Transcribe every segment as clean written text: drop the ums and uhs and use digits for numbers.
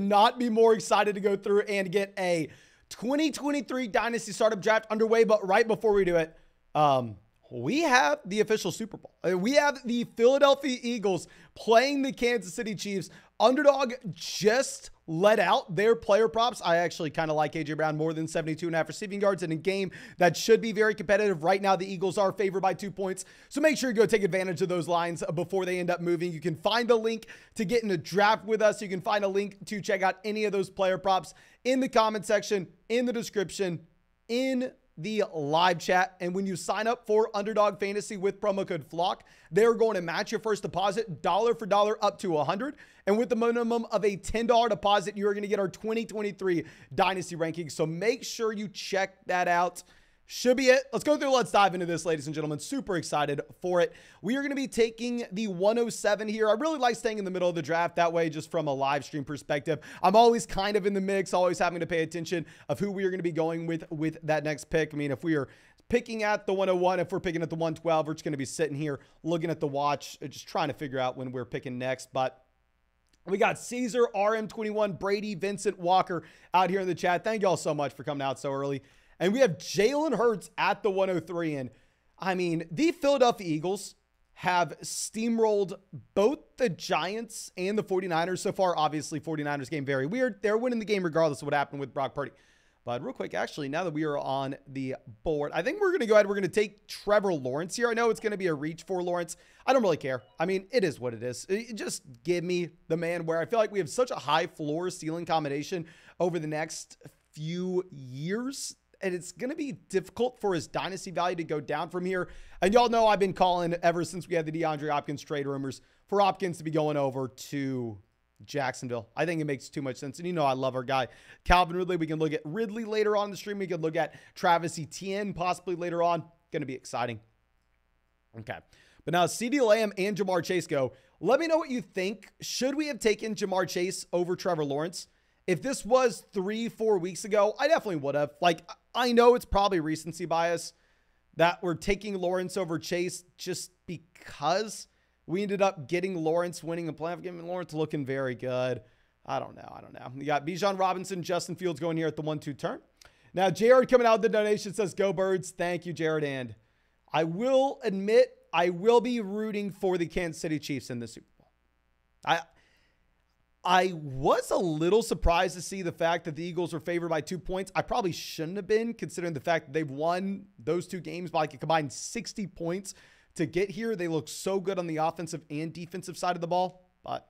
not be more excited to go through and get a 2023 Dynasty Startup Draft underway. But right before we do it, we have the official Super Bowl. We have the Philadelphia Eagles playing the Kansas City Chiefs. Underdog just let out their player props. I actually kind of like A.J. Brown more than 72.5 receiving yards in a game that should be very competitive. Right now, the Eagles are favored by 2 points. So make sure you go take advantage of those lines before they end up moving. You can find a link to get in a draft with us. You can find a link to check out any of those player props in the comment section, in the description, in the live chat. And when you sign up for Underdog Fantasy with promo code FLOCK, they're going to match your first deposit dollar for dollar up to $100. And with the minimum of a $10 deposit, you're going to get our 2023 Dynasty rankings. So make sure you check that out. Should be it. Let's go through. Let's dive into this, ladies and gentlemen. Super excited for it. We are going to be taking the 107 here. I really like staying in the middle of the draft that way, just from a live stream perspective. I'm always kind of in the mix, always having to pay attention of who we are going to be going with that next pick. I mean, if we are picking at the 101, if we're picking at the 112, we're just going to be sitting here looking at the watch, just trying to figure out when we're picking next. But we got Caesar, RM21, Brady, Vincent, Walker out here in the chat. Thank you all so much for coming out so early. And we have Jalen Hurts at the 103. And I mean, the Philadelphia Eagles have steamrolled both the Giants and the 49ers so far. Obviously, 49ers game very weird. They're winning the game regardless of what happened with Brock Purdy. But real quick, actually, now that we are on the board, I think we're going to go ahead. We're going to take Trevor Lawrence here. I know it's going to be a reach for Lawrence. I don't really care. I mean, it is what it is. Just give me the man where I feel like we have such a high floor ceiling combination over the next few years. And it's going to be difficult for his dynasty value to go down from here. And y'all know I've been calling ever since we had the DeAndre Hopkins trade rumors for Hopkins to be going over to Jacksonville. I think it makes too much sense. And you know I love our guy, Calvin Ridley. We can look at Ridley later on in the stream. We can look at Travis Etienne possibly later on. Going to be exciting. Okay. But now CeeDee Lamb and Jamar Chase go. Let me know what you think. Should we have taken Jamar Chase over Trevor Lawrence? If this was 3-4 weeks ago, I definitely would have. Like, I know it's probably recency bias that we're taking Lawrence over Chase just because we ended up getting Lawrence winning a playoff game and Lawrence looking very good. I don't know. You got Bijan Robinson, Justin Fields going here at the 1-2 turn. Now, Jared coming out with the donation says, go Birds. Thank you, Jared. And I will admit, I will be rooting for the Kansas City Chiefs in the Super Bowl. I was a little surprised to see the fact that the Eagles were favored by 2 points. I probably shouldn't have been, considering the fact that they've won those two games by like a combined 60 points to get here. They look so good on the offensive and defensive side of the ball, but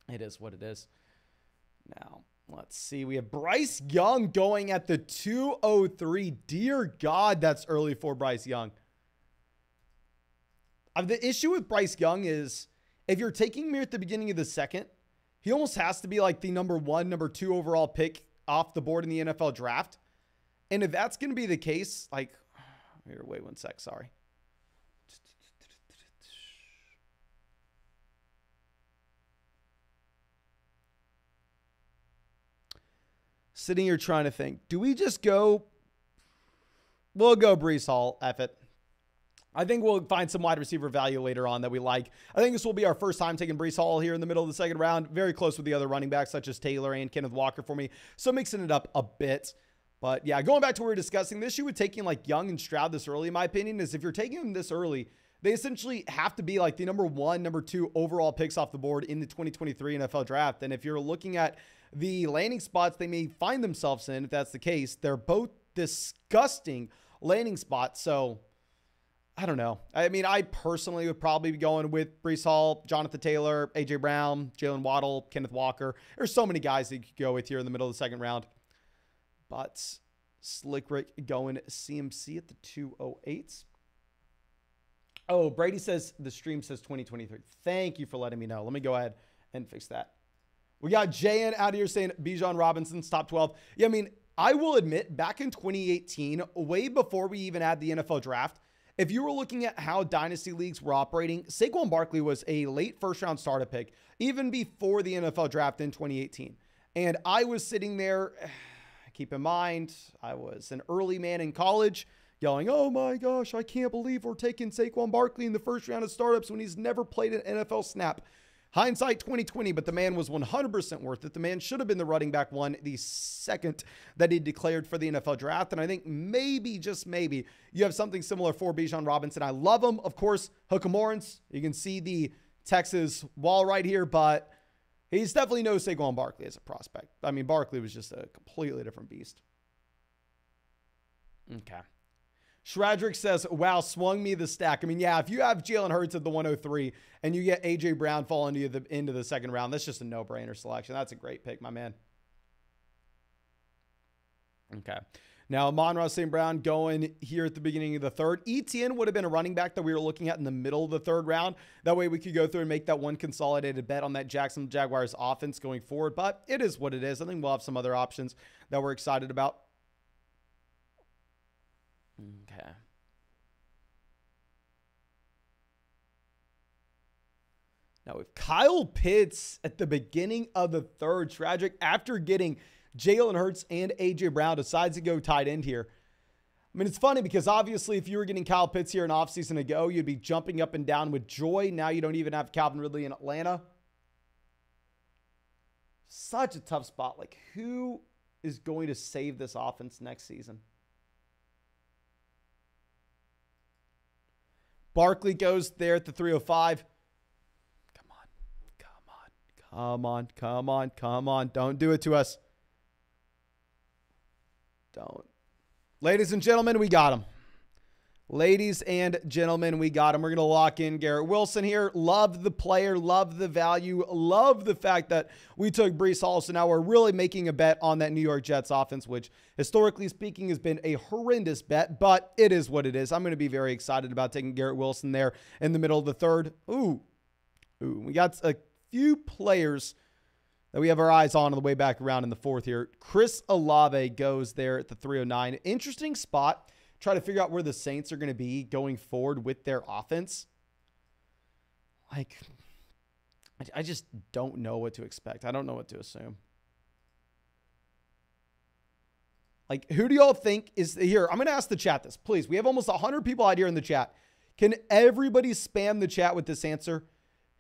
it is what it is. Now, let's see. We have Bryce Young going at the 203. Dear God, that's early for Bryce Young. The issue with Bryce Young is if you're taking me at the beginning of the second, he almost has to be like the number 1, number 2 overall pick off the board in the NFL draft. And if that's going to be the case, like, here, wait 1 sec. Sorry. Sitting here trying to think, do we just go? We'll go Breece Hall. F it. I think we'll find some wide receiver value later on that we like. I think this will be our first time taking Breece Hall here in the middle of the second round. Very close with the other running backs, such as Taylor and Kenneth Walker for me. So mixing it up a bit. But yeah, going back to what we were discussing, the issue with taking like Young and Stroud this early, in my opinion, is if you're taking them this early, they essentially have to be like the number 1, number 2 overall picks off the board in the 2023 NFL draft. And if you're looking at the landing spots they may find themselves in, if that's the case, they're both disgusting landing spots. So I don't know. I mean, I personally would probably be going with Breece Hall, Jonathan Taylor, A.J. Brown, Jalen Waddle, Kenneth Walker. There's so many guys that you could go with here in the middle of the second round. But Slick Rick going CMC at the 208. Oh, Brady says the stream says 2023. Thank you for letting me know. Let me go ahead and fix that. We got JN out here saying Bijan Robinson's top 12. Yeah, I mean, I will admit, back in 2018, way before we even had the NFL draft, if you were looking at how dynasty leagues were operating, Saquon Barkley was a late first-round startup pick, even before the NFL draft in 2018. And I was sitting there, keep in mind, I was an early man in college, yelling, oh my gosh, I can't believe we're taking Saquon Barkley in the first round of startups when he's never played an NFL snap. Hindsight 2020, but the man was 100% worth it. The man should have been the running back one the second that he declared for the NFL draft. And I think maybe, just maybe, you have something similar for Bijan Robinson. I love him. Of course, Hookamorans. You can see the Texas wall right here, but he's definitely no Saquon Barkley as a prospect. I mean, Barkley was just a completely different beast. Okay. Shradrick says, wow, swung me the stack. I mean, yeah, if you have Jalen Hurts at the 103 and you get A.J. Brown falling into the second round, that's just a no-brainer selection. That's a great pick, my man. Okay. Now, Amon-Ra St. Brown going here at the beginning of the third. Etienne would have been a running back that we were looking at in the middle of the third round. That way we could go through and make that one consolidated bet on that Jacksonville Jaguars offense going forward. But it is what it is. I think we'll have some other options that we're excited about. Okay. Now with Kyle Pitts at the beginning of the third, tragic, after getting Jalen Hurts and A.J. Brown, decides to go tight end here. I mean, it's funny because obviously if you were getting Kyle Pitts here an offseason ago, you'd be jumping up and down with joy. Now you don't even have Calvin Ridley in Atlanta. Such a tough spot. Like, who is going to save this offense next season? Barkley goes there at the 305. Come on. Don't do it to us. Don't. Ladies and gentlemen, we got him. Ladies and gentlemen, we got him. We're going to lock in Garrett Wilson here. Love the player, love the value, love the fact that we took Breece Hall. So now we're really making a bet on that New York Jets offense, which historically speaking has been a horrendous bet, but it is what it is. I'm going to be very excited about taking Garrett Wilson there in the middle of the third. Ooh, we got a few players that we have our eyes on the way back around in the fourth here. Chris Olave goes there at the 309. Interesting spot. Try to figure out where the Saints are going to be going forward with their offense. Like, I just don't know what to expect. I don't know what to assume. Like, who do y'all think is here? I'm going to ask the chat this, please. We have almost 100 people out here in the chat. Can everybody spam the chat with this answer?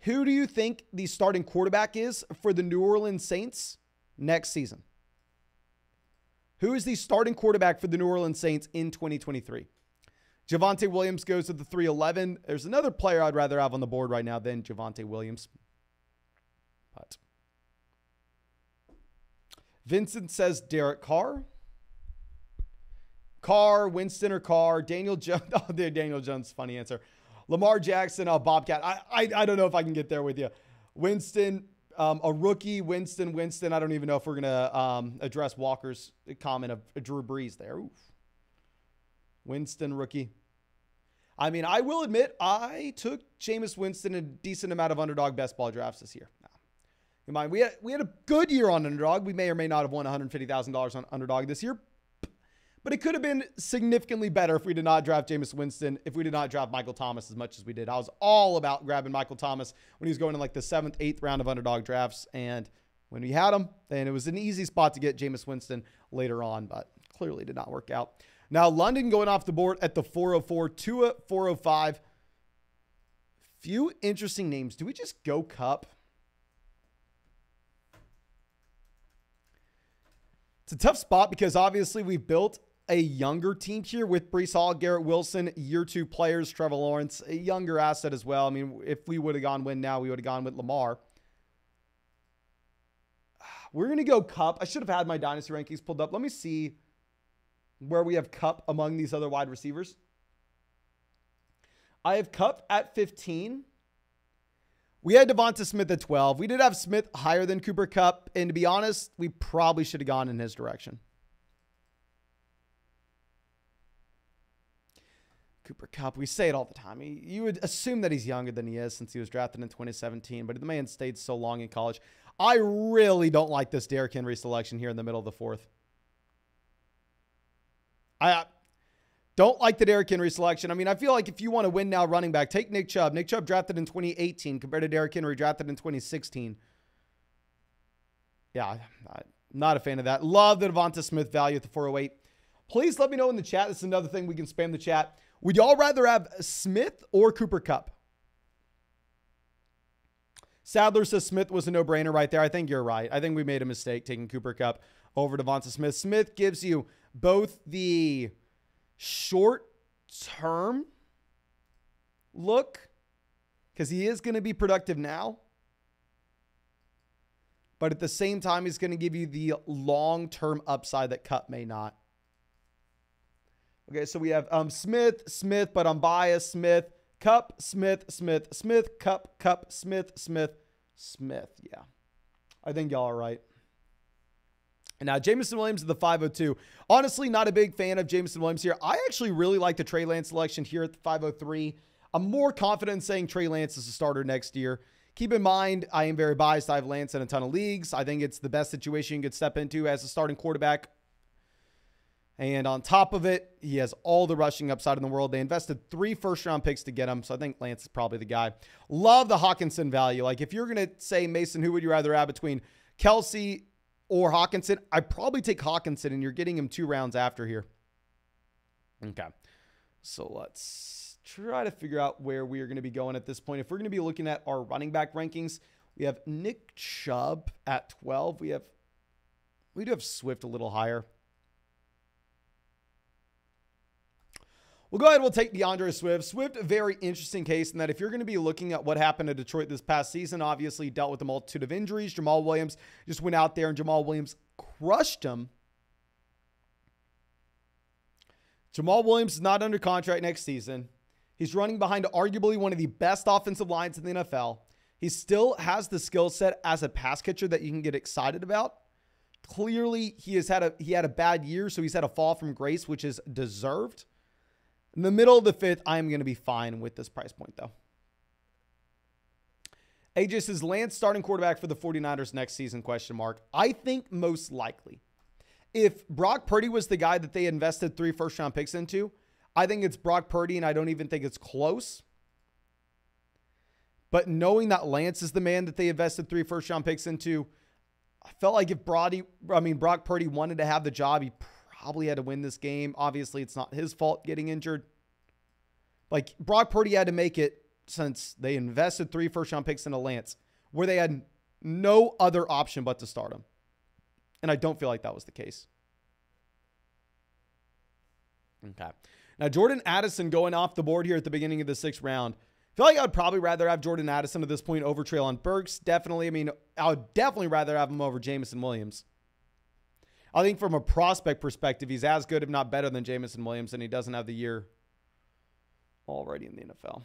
Who do you think the starting quarterback is for the New Orleans Saints next season? Who is the starting quarterback for the New Orleans Saints in 2023? Javonte Williams goes to the 311. There's another player I'd rather have on the board right now than Javonte Williams. But Vincent says Derek Carr. Carr, Winston or Carr. Daniel Jones. Oh, Daniel Jones, funny answer. Lamar Jackson, Bobcat. I don't know if I can get there with you. Winston, a rookie, Winston. I don't even know if we're going to address Walker's comment of Drew Brees there. Oof. Winston, rookie. I mean, I will admit, I took Jameis Winston in a decent amount of underdog best ball drafts this year. Now, in mind, we had a good year on underdog. We may or may not have won $150,000 on underdog this year. But it could have been significantly better if we did not draft Jameis Winston, if we did not draft Michael Thomas as much as we did. I was all about grabbing Michael Thomas when he was going in like the 7th, 8th round of underdog drafts. And when we had him, then it was an easy spot to get Jameis Winston later on, but clearly did not work out. Now, London going off the board at the 404, Tua 405. Few interesting names. Do we just go Cup? It's a tough spot because obviously we built a younger team here with Breece Hall, Garrett Wilson, year 2 players, Trevor Lawrence, a younger asset as well. I mean, if we would have gone win now, we would have gone with Lamar. We're going to go Cup. I should have had my Dynasty rankings pulled up. Let me see where we have Cup among these other wide receivers. I have Cup at 15. We had Devonta Smith at 12. We did have Smith higher than Cooper Kupp. And to be honest, we probably should have gone in his direction. Cooper Kupp, we say it all the time. You would assume that he's younger than he is since he was drafted in 2017, but the man stayed so long in college. I really don't like this Derrick Henry selection here in the middle of the 4th. I don't like the Derrick Henry selection. I mean, I feel like if you want to win now running back, take Nick Chubb. Nick Chubb drafted in 2018 compared to Derrick Henry drafted in 2016. Yeah, I'm not a fan of that. Love the Devonta Smith value at the 408. Please let me know in the chat. This is another thing we can spam the chat. Would y'all rather have Smith or Cooper Kupp? Sadler says Smith was a no-brainer right there. I think you're right. I think we made a mistake taking Cooper Kupp over Devonta Smith. Smith gives you both the short-term look, because he is going to be productive now, but at the same time, he's going to give you the long-term upside that Kupp may not. Okay, so we have Smith, but I'm biased. Smith, Kupp, Smith, Kupp, Smith. Yeah, I think y'all are right. And now Jameson Williams is the 502. Honestly, not a big fan of Jameson Williams here. I actually really like the Trey Lance selection here at the 503. I'm more confident in saying Trey Lance is a starter next year. Keep in mind, I am very biased. I have Lance in a ton of leagues. I think it's the best situation you could step into as a starting quarterback. And on top of it, he has all the rushing upside in the world. They invested 3 first-round picks to get him, so I think Lance is probably the guy. Love the Hawkinson value. Like, if you're going to say, Mason, who would you rather have between Kelsey or Hawkinson? I'd probably take Hawkinson, and you're getting him 2 rounds after here. Okay, so let's try to figure out where we are going to be going at this point. If we're going to be looking at our running back rankings, we have Nick Chubb at 12. We do have Swift a little higher. We'll go ahead and we'll take DeAndre Swift. Swift, a very interesting case in that if you're going to be looking at what happened to Detroit this past season, obviously dealt with a multitude of injuries. Jamal Williams just went out there and Jamal Williams crushed him. Jamal Williams is not under contract next season. He's running behind arguably one of the best offensive lines in the NFL. He still has the skill set as a pass catcher that you can get excited about. Clearly, he had a bad year, so he's had a fall from grace, which is deserved. In the middle of the 5th, I'm going to be fine with this price point, though. AJ says, Lance starting quarterback for the 49ers next season, ? I think most likely. If Brock Purdy was the guy that they invested 3 first-round picks into, I think it's Brock Purdy, and I don't even think it's close. But knowing that Lance is the man that they invested 3 first-round picks into, I felt like if Brock Purdy wanted to have the job, he probably had to win this game. Obviously, it's not his fault getting injured. Like, Brock Purdy had to make it since they invested 3 first-round picks into Lance, where they had no other option but to start him. And I don't feel like that was the case. Okay. Now, Jordan Addison going off the board here at the beginning of the 6th round. I feel like I'd probably rather have Jordan Addison at this point over Treylon Burks. Definitely. I mean, I would definitely rather have him over Jameson Williams. I think from a prospect perspective, he's as good, if not better, than Jameson Williams, and he doesn't have the year already in the NFL.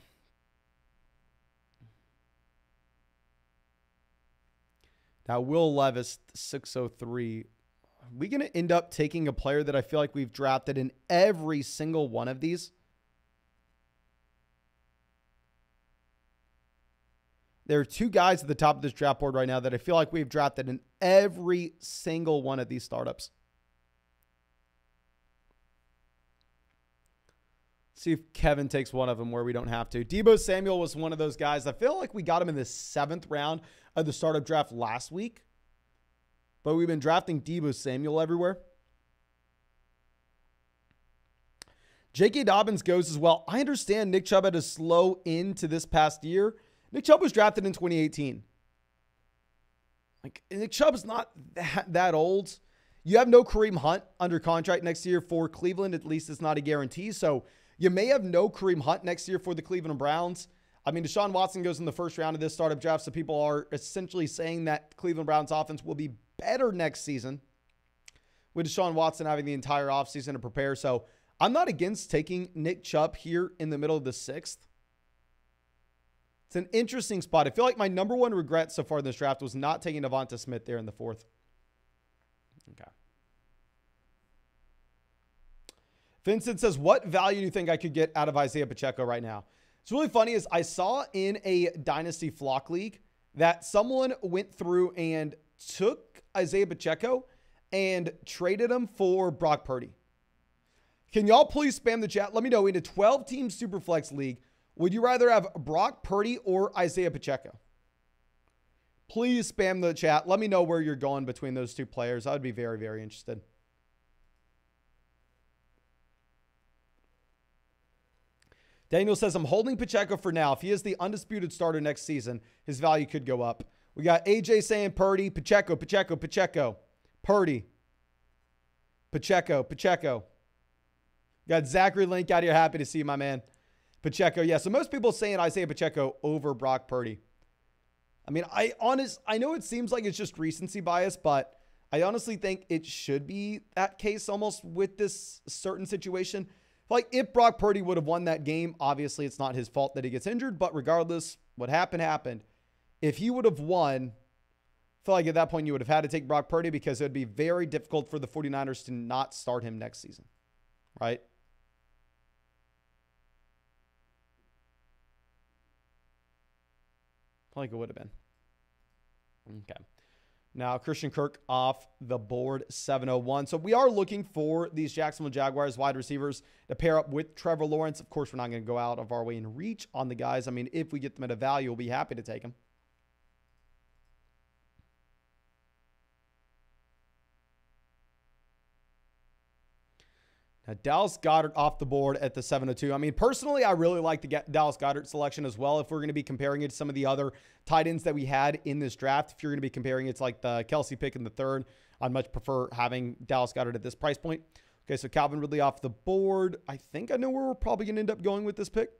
Now, Will Levis, 603. Are we going to end up taking a player that I feel like we've drafted in every single one of these? There are 2 guys at the top of this draft board right now that I feel like we've drafted in every single one of these startups. See if Kevin takes one of them where we don't have to. Deebo Samuel was one of those guys. I feel like we got him in the 7th round of the startup draft last week. But we've been drafting Deebo Samuel everywhere. J.K. Dobbins goes as well. I understand Nick Chubb had a slow end to this past year. Nick Chubb was drafted in 2018. Like, Nick Chubb is not that old. You have no Kareem Hunt under contract next year for Cleveland. At least it's not a guarantee. So you may have no Kareem Hunt next year for the Cleveland Browns. I mean, Deshaun Watson goes in the 1st round of this startup draft, so people are essentially saying that Cleveland Browns offense will be better next season with Deshaun Watson having the entire offseason to prepare. So I'm not against taking Nick Chubb here in the middle of the 6th. It's an interesting spot. I feel like my number 1 regret so far in this draft was not taking Devonta Smith there in the 4th. Okay. Vincent says, what value do you think I could get out of Isaiah Pacheco right now? It's really funny is I saw in a Dynasty Flock League that someone went through and took Isaiah Pacheco and traded him for Brock Purdy. Can y'all please spam the chat? Let me know in a 12-team Superflex League, would you rather have Brock Purdy or Isaiah Pacheco? Please spam the chat. Let me know where you're going between those 2 players. I would be very, very interested. Daniel says, I'm holding Pacheco for now. If he is the undisputed starter next season, his value could go up. We got AJ saying Purdy, Pacheco, Purdy, Pacheco. Got Zachary Link out here. Happy to see you, my man. Pacheco. Yeah, so most people saying Isaiah Pacheco over Brock Purdy. I mean, I know it seems like it's just recency bias, but I honestly think it should be that case almost with this certain situation. Like, if Brock Purdy would have won that game, obviously it's not his fault that he gets injured, but regardless, what happened. If he would have won, I feel like at that point you would have had to take Brock Purdy because it would be very difficult for the 49ers to not start him next season, right? I feel like it would have been. Okay. Now, Christian Kirk off the board, 701. So we are looking for these Jacksonville Jaguars wide receivers to pair up with Trevor Lawrence. Of course, we're not going to go out of our way and reach on the guys. I mean, if we get them at a value, we'll be happy to take them. Now, Dallas Goedert off the board at the 702. I mean, personally, I really like the Dallas Goedert selection as well. If we're going to be comparing it to some of the other tight ends that we had in this draft, if you're going to be comparing it to like the Kelsey pick in the third, I'd much prefer having Dallas Goedert at this price point. Okay, so Calvin Ridley off the board. I think I know where we're probably going to end up going with this pick.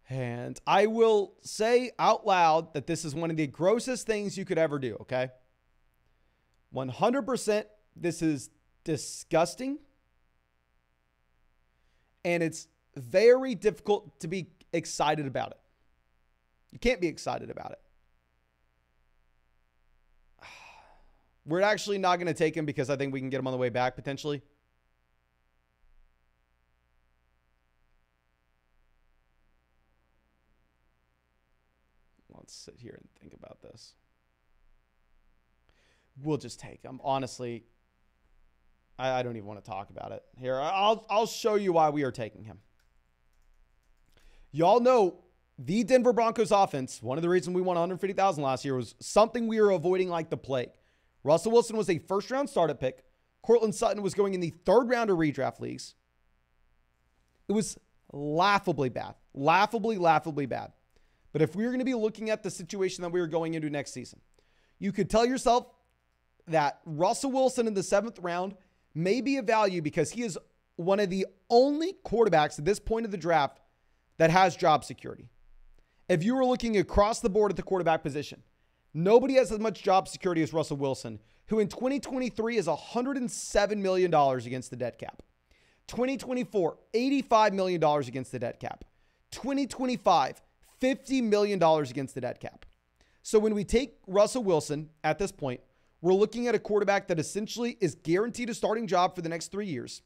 And I will say out loud that this is one of the grossest things you could ever do, okay? 100%, this is disgusting. And it's very difficult to be excited about it. You can't be excited about it. We're actually not going to take him because I think we can get him on the way back potentially. Let's sit here and think about this. We'll just take him. Honestly, I don't even want to talk about it. Here, I'll show you why we are taking him. Y'all know the Denver Broncos offense, one of the reasons we won $150,000 last year was something we were avoiding like the plague. Russell Wilson was a first-round startup pick. Courtland Sutton was going in the third round of redraft leagues. It was laughably bad. Laughably bad. But if we were going to be looking at the situation that we were going into next season, you could tell yourself that Russell Wilson in the 7th round may be a value because he is one of the only quarterbacks at this point of the draft that has job security. If you were looking across the board at the quarterback position, nobody has as much job security as Russell Wilson, who in 2023 is $107 million against the dead cap. 2024, $85 million against the dead cap. 2025, $50 million against the dead cap. So when we take Russell Wilson at this point, we're looking at a quarterback that essentially is guaranteed a starting job for the next 3 years.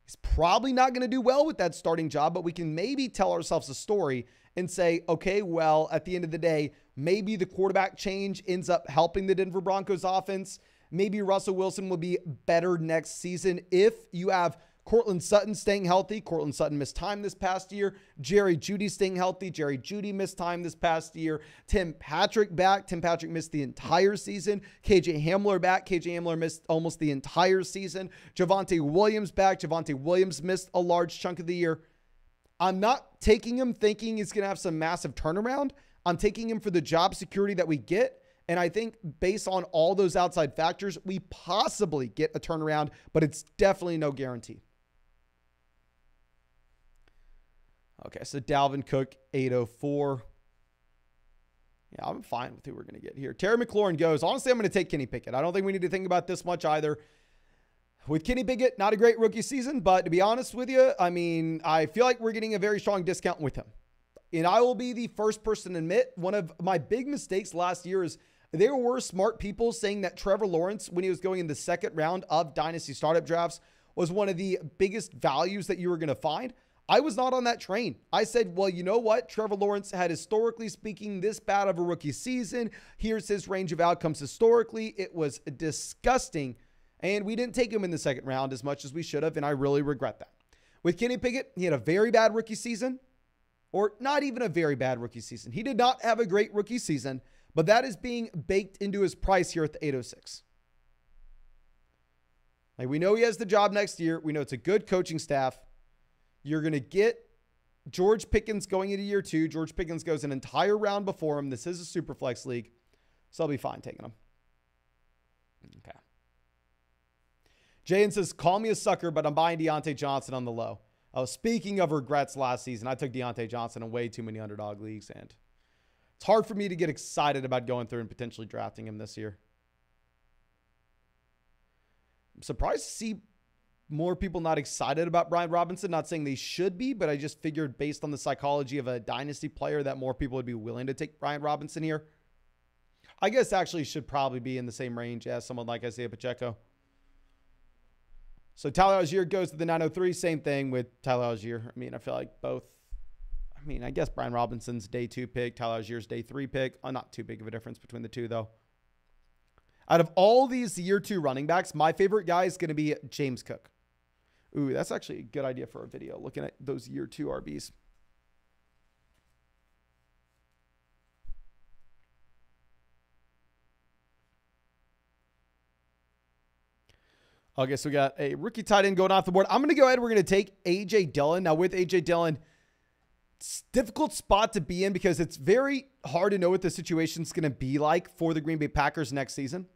He's probably not going to do well with that starting job, but we can maybe tell ourselves a story and say, okay, well, at the end of the day, maybe the quarterback change ends up helping the Denver Broncos offense. Maybe Russell Wilson will be better next season if you have Courtland Sutton staying healthy. Courtland Sutton missed time this past year. Jerry Jeudy staying healthy. Jerry Jeudy missed time this past year. Tim Patrick back. Tim Patrick missed the entire season. KJ Hamler back. KJ Hamler missed almost the entire season. Javonte Williams back. Javonte Williams missed a large chunk of the year. I'm not taking him thinking he's going to have some massive turnaround. I'm taking him for the job security that we get. And I think based on all those outside factors, we possibly get a turnaround, but it's definitely no guarantee. Okay, so Dalvin Cook, 804. Yeah, I'm fine with who we're going to get here. Terry McLaurin goes. Honestly, I'm going to take Kenny Pickett. I don't think we need to think about this much either. With Kenny Pickett, not a great rookie season, but to be honest with you, I mean, I feel like we're getting a very strong discount with him. And I will be the first person to admit one of my big mistakes last year is there were smart people saying that Trevor Lawrence, when he was going in the 2nd round of Dynasty startup drafts, was one of the biggest values that you were going to find. I was not on that train. I said, well, you know what? Trevor Lawrence had, historically speaking, this bad of a rookie season. Here's his range of outcomes historically. It was disgusting. And we didn't take him in the 2nd round as much as we should have, and I really regret that. With Kenny Pickett, he had a very bad rookie season, or not even a very bad rookie season. He did not have a great rookie season, but that is being baked into his price here at the 806. Like, we know he has the job next year. We know it's a good coaching staff. You're going to get George Pickens going into year 2. George Pickens goes an entire round before him. This is a super flex league, so I'll be fine taking him. Okay. Jaden says, call me a sucker, but I'm buying Deontay Johnson on the low. Oh, speaking of regrets last season, I took Deontay Johnson in way too many underdog leagues, and it's hard for me to get excited about going through and potentially drafting him this year. I'm surprised to see more people not excited about Brian Robinson. Not saying they should be, but I just figured based on the psychology of a dynasty player that more people would be willing to take Brian Robinson here. I guess actually should probably be in the same range as someone like Isaiah Pacheco. So Tyler Algier goes to the 903. Same thing with Tyler Algier. I mean, I feel like both. I mean, I guess Brian Robinson's day 2 pick, Tyler Algier's day 3 pick. Not too big of a difference between the two, though. Out of all these year 2 running backs, my favorite guy is going to be James Cook. Ooh, that's actually a good idea for a video, looking at those year 2 RBs. Okay, so we got a rookie tight end going off the board. I'm going to go ahead. We're going to take A.J. Dillon. Now, with A.J. Dillon, it's a difficult spot to be in because it's very hard to know what the situation's going to be like for the Green Bay Packers next season.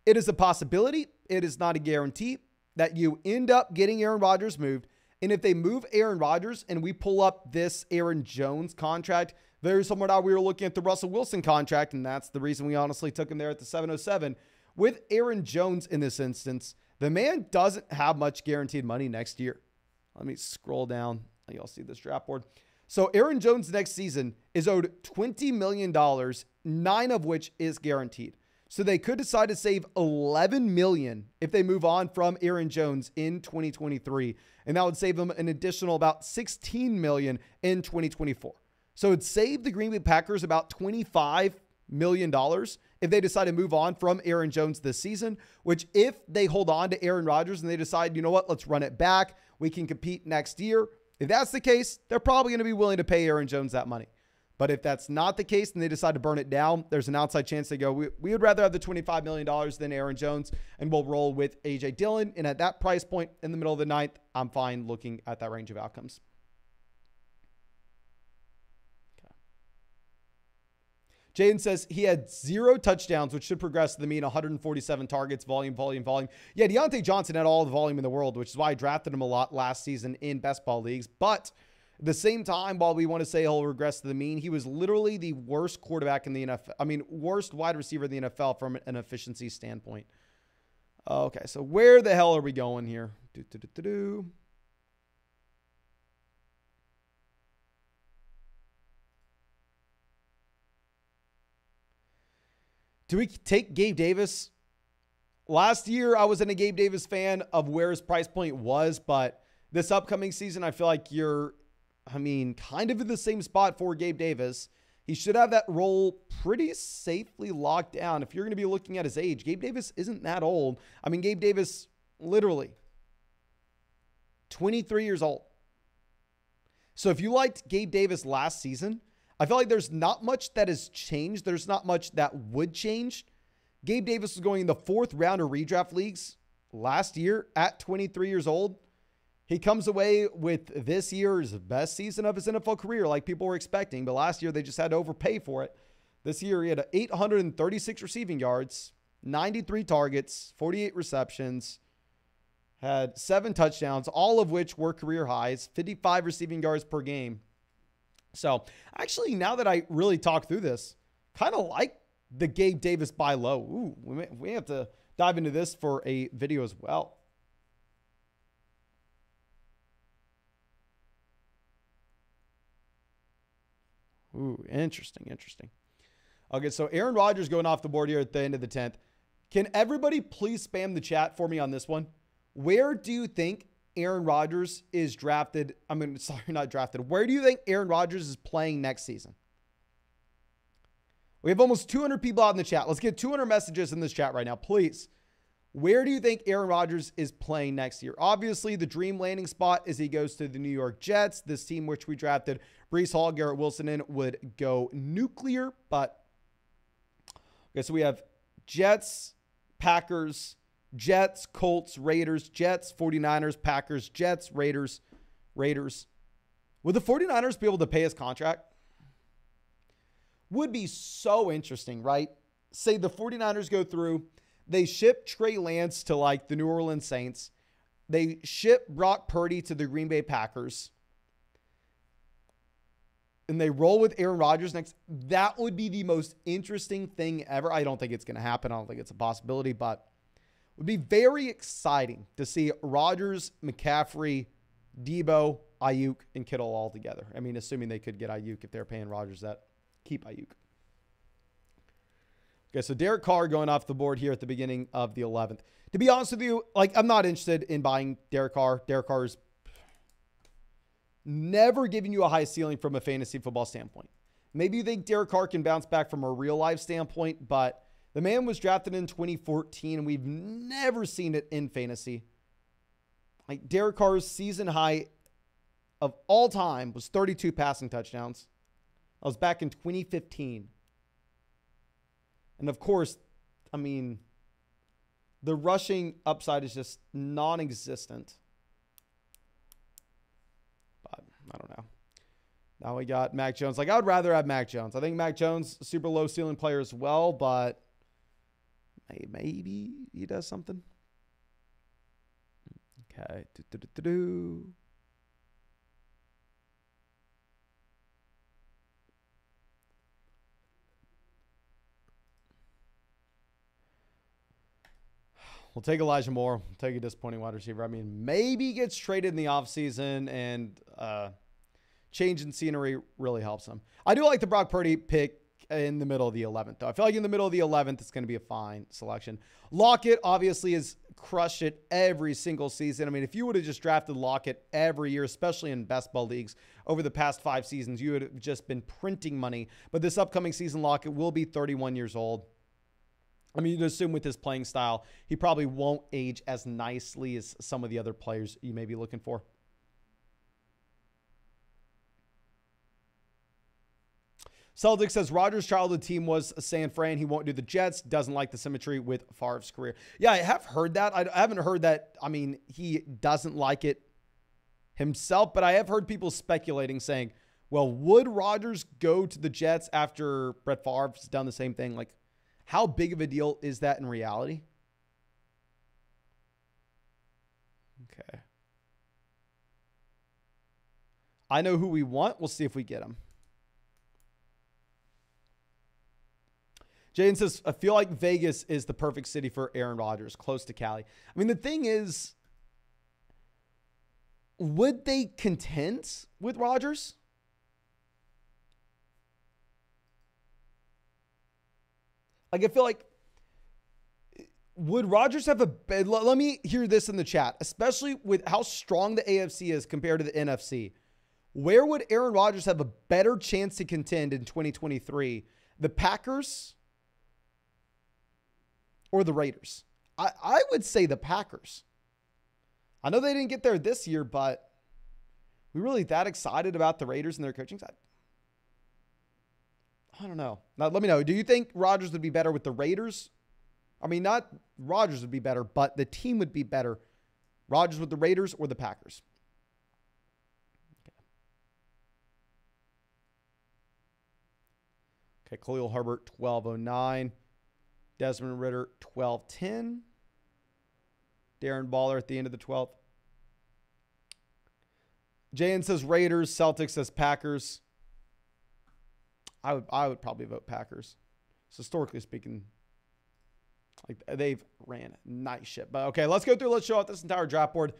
It is a possibility. It is not a guarantee that you end up getting Aaron Rodgers moved. And if they move Aaron Rodgers and we pull up this Aaron Jones contract, very similar to how we were looking at the Russell Wilson contract, and that's the reason we honestly took him there at the 707. With Aaron Jones in this instance, the man doesn't have much guaranteed money next year. Let me scroll down. Y'all see this draft board. So Aaron Jones next season is owed $20 million, 9 of which is guaranteed. So they could decide to save $11 million if they move on from Aaron Jones in 2023. And that would save them an additional about $16 million in 2024. So it'd save the Green Bay Packers about $25 million if they decide to move on from Aaron Jones this season, which if they hold on to Aaron Rodgers and they decide, you know what, let's run it back, we can compete next year. If that's the case, they're probably going to be willing to pay Aaron Jones that money. But if that's not the case and they decide to burn it down, there's an outside chance they go, we would rather have the $25 million than Aaron Jones, and we'll roll with A.J. Dillon. And at that price point in the middle of the ninth, I'm fine looking at that range of outcomes. Jaden says he had 0 touchdowns, which should progress to the mean 147 targets, volume. Yeah, Deontay Johnson had all the volume in the world, which is why I drafted him a lot last season in best ball leagues. But at the same time, while we want to say he'll regress to the mean, he was literally the worst quarterback in the NFL. I mean, worst wide receiver in the NFL from an efficiency standpoint. Okay, so where the hell are we going here? Do we take Gabe Davis? Last year, I wasn't a Gabe Davis fan of where his price point was, but this upcoming season, I feel like you're, kind of in the same spot for Gabe Davis. He should have that role pretty safely locked down. If you're going to be looking at his age, Gabe Davis isn't that old. Gabe Davis, literally 23 years old. So if you liked Gabe Davis last season, I feel like there's not much that has changed. There's not much that would change. Gabe Davis was going in the 4th round of redraft leagues last year at 23 years old. He comes away with this year's best season of his NFL career, like people were expecting. But last year, they just had to overpay for it. This year, he had 836 receiving yards, 93 targets, 48 receptions, had 7 touchdowns, all of which were career highs, 55 receiving yards per game. So actually, now that I really talk through this, kind of like the Gabe Davis buy low. Ooh, we have to dive into this for a video as well. Ooh, interesting. Okay, so Aaron Rodgers going off the board here at the end of the 10th. Can everybody please spam the chat for me on this one? Where do you think Aaron Rodgers is drafted? Not drafted. Where do you think Aaron Rodgers is playing next season? We have almost 200 people out in the chat. Let's get 200 messages in this chat right now, please. Where do you think Aaron Rodgers is playing next year? Obviously, the dream landing spot is he goes to the New York Jets. This team which we drafted Breece Hall, Garrett Wilson in would go nuclear, but Okay, so we have Jets, Packers, Jets, Colts, Raiders, Jets, 49ers, Packers, Jets, Raiders, Raiders. Would the 49ers be able to pay his contract? Would be so interesting, right? Say the 49ers go through, they ship Trey Lance to like the New Orleans Saints. They ship Brock Purdy to the Green Bay Packers. And they roll with Aaron Rodgers next. That would be the most interesting thing ever. I don't think it's going to happen. I don't think it's a possibility, but it would be very exciting to see Rodgers, McCaffrey, Debo, Ayuk, and Kittle all together. I mean, assuming they could get Ayuk if they're paying Rodgers that. Keep Ayuk. Okay, so Derek Carr going off the board here at the beginning of the 11th. To be honest with you, like, I'm not interested in buying Derek Carr. Derek Carr is never giving you a high ceiling from a fantasy football standpoint. Maybe you think Derek Carr can bounce back from a real life standpoint, but the man was drafted in 2014, and we've never seen it in fantasy. Like, Derek Carr's season high of all time was 32 passing touchdowns. That was back in 2015. And of course, I mean, the rushing upside is just non-existent. But I don't know. Now we got Mac Jones. Like, I would rather have Mac Jones. I think Mac Jones, a super low ceiling player as well, but maybe he does something. Okay. We'll take Elijah Moore. We'll take a disappointing wide receiver. I mean, maybe he gets traded in the offseason, and change in scenery really helps him. I do like the Brock Purdy pick in the middle of the 11th, though. I feel like in the middle of the 11th, it's going to be a fine selection. Lockett obviously has crushed it every single season. I mean, if you would have just drafted Lockett every year, especially in best ball leagues over the past 5 seasons, you would have just been printing money. But this upcoming season, Lockett will be 31 years old. I mean, you'd assume with his playing style, he probably won't age as nicely as some of the other players you may be looking for. Celtics says Rodgers' childhood team was San Fran. He won't do the Jets. Doesn't like the symmetry with Favre's career. Yeah, I have heard that. I haven't heard that. I mean, he doesn't like it himself, but I have heard people speculating saying, well, would Rodgers go to the Jets after Brett Favre's done the same thing? Like, how big of a deal is that in reality? Okay. I know who we want. We'll see if we get him. Jaden says, I feel like Vegas is the perfect city for Aaron Rodgers, close to Cali. I mean, the thing is, would they contend with Rodgers? Like, I feel like, would Rodgers have a – let me hear this in the chat, especially with how strong the AFC is compared to the NFC. Where would Aaron Rodgers have a better chance to contend in 2023? The Packers or the Raiders? I would say the Packers. I know they didn't get there this year, but we really that excited about the Raiders and their coaching side? I don't know. Now, let me know. Do you think Rodgers would be better with the Raiders? I mean, not Rodgers would be better, but the team would be better. Rodgers with the Raiders or the Packers? Okay, Khalil Herbert, 1209. Desmond Ridder, 1210. Darren Baller at the end of the 12th. Jayan says Raiders. Celtics says Packers. I would probably vote Packers. So historically speaking, like they've ran nice shit. But okay, let's go through. Let's show out this entire draft board.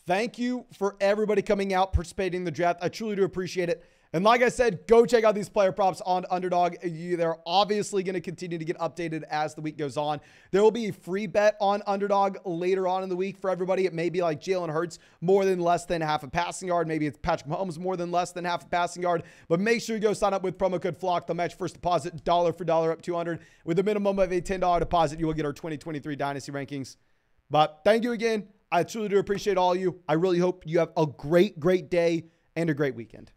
Thank you for everybody coming out, participating in the draft. I truly do appreciate it. And like I said, go check out these player props on Underdog. They're obviously going to continue to get updated as the week goes on. There will be a free bet on Underdog later on in the week for everybody. It may be like Jalen Hurts more than less than half a passing yard. Maybe it's Patrick Mahomes more than less than half a passing yard. But make sure you go sign up with promo code FLOCK. They'll match first deposit dollar for dollar up $200. With a minimum of a $10 deposit, you will get our 2023 Dynasty rankings. But thank you again. I truly do appreciate all of you. I really hope you have a great, great day and a great weekend.